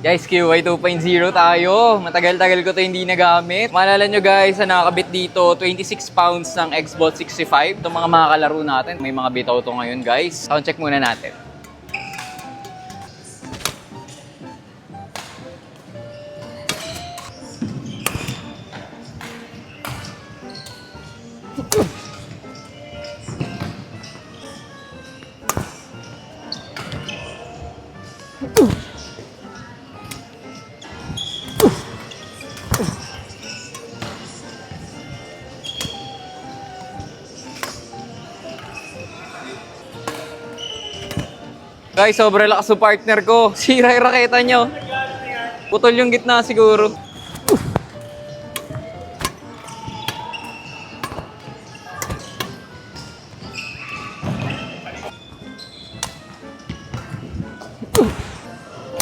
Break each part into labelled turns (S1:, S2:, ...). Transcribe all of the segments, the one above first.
S1: Guys, QY 2.0 tayo. Matagal-tagal ko to hindi nagamit. Maalala nyo guys, na nakakabit dito, 26 pounds ng Xbox 65. Itong mga makakalaro natin. May mga bitaw to ngayon guys. Sound check muna natin. Guys, sobrang lakas ng partner ko. Sira yung raketa nyo. Putol yung gitna siguro.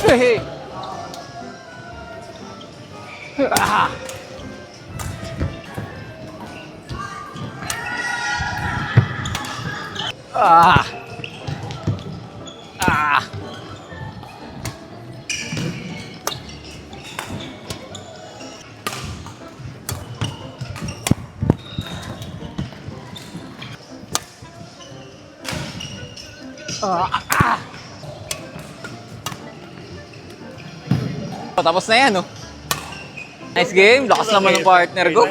S1: Hey! Ah! Ah! Ah! Ah! Tapos na yan, oh. Nice game. Lakas naman ng partner ko.